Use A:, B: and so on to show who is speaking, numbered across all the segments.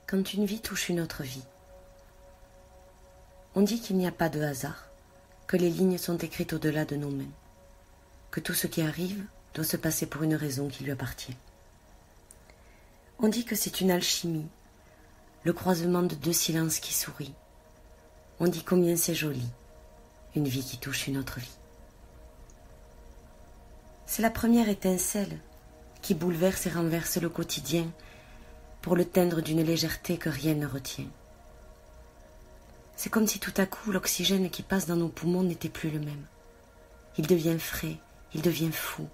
A: quand une vie touche une autre vie. On dit qu'il n'y a pas de hasard, que les lignes sont écrites au-delà de nos mains, que tout ce qui arrive doit se passer pour une raison qui lui appartient. On dit que c'est une alchimie, le croisement de deux silences qui sourient. On dit combien c'est joli, une vie qui touche une autre vie. C'est la première étincelle qui bouleverse et renverse le quotidien pour le teindre d'une légèreté que rien ne retient. C'est comme si tout à coup l'oxygène qui passe dans nos poumons n'était plus le même. Il devient frais, il devient fou,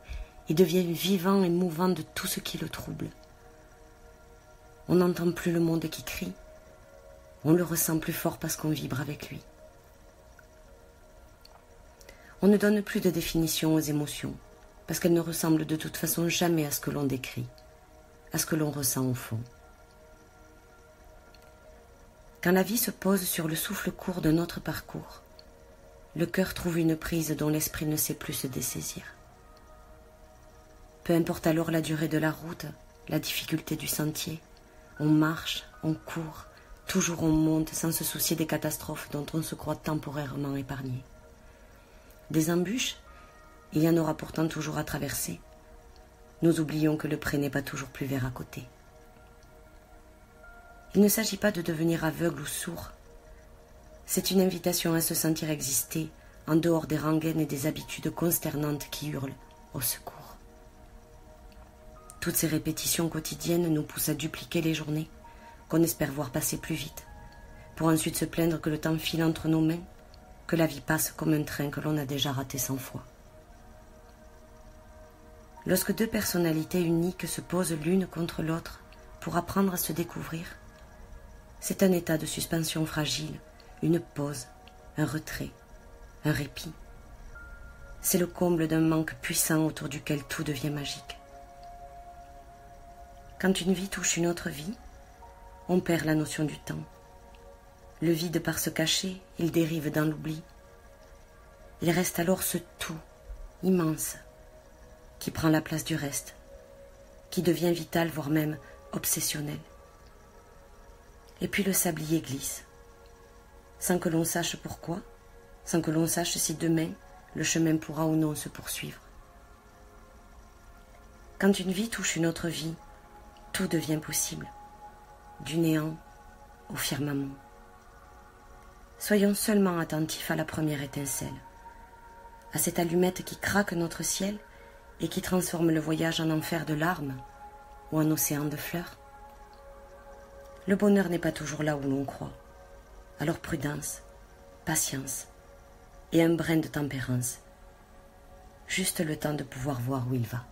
A: il devient vivant et mouvant de tout ce qui le trouble. On n'entend plus le monde qui crie, on le ressent plus fort parce qu'on vibre avec lui. On ne donne plus de définition aux émotions, parce qu'elles ne ressemblent de toute façon jamais à ce que l'on décrit, à ce que l'on ressent au fond. Quand la vie se pose sur le souffle court de notre parcours, le cœur trouve une prise dont l'esprit ne sait plus se dessaisir. Peu importe alors la durée de la route, la difficulté du sentier, on marche, on court, toujours on monte sans se soucier des catastrophes dont on se croit temporairement épargné. Des embûches, il y en aura pourtant toujours à traverser. Nous oublions que le pré n'est pas toujours plus vert à côté. Il ne s'agit pas de devenir aveugle ou sourd. C'est une invitation à se sentir exister en dehors des rengaines et des habitudes consternantes qui hurlent au secours. Toutes ces répétitions quotidiennes nous poussent à dupliquer les journées qu'on espère voir passer plus vite, pour ensuite se plaindre que le temps file entre nos mains, que la vie passe comme un train que l'on a déjà raté 100 fois. Lorsque deux personnalités uniques se posent l'une contre l'autre pour apprendre à se découvrir, c'est un état de suspension fragile, une pause, un retrait, un répit. C'est le comble d'un manque puissant autour duquel tout devient magique. Quand une vie touche une autre vie, on perd la notion du temps. Le vide part se cacher, il dérive dans l'oubli. Il reste alors ce tout, immense, qui prend la place du reste, qui devient vital, voire même obsessionnel. Et puis le sablier glisse, sans que l'on sache pourquoi, sans que l'on sache si demain le chemin pourra ou non se poursuivre. Quand une vie touche une autre vie, tout devient possible, du néant au firmament. Soyons seulement attentifs à la première étincelle, à cette allumette qui craque notre ciel et qui transforme le voyage en enfer de larmes ou en océan de fleurs. Le bonheur n'est pas toujours là où l'on croit. Alors prudence, patience et un brin de tempérance. Juste le temps de pouvoir voir où il va.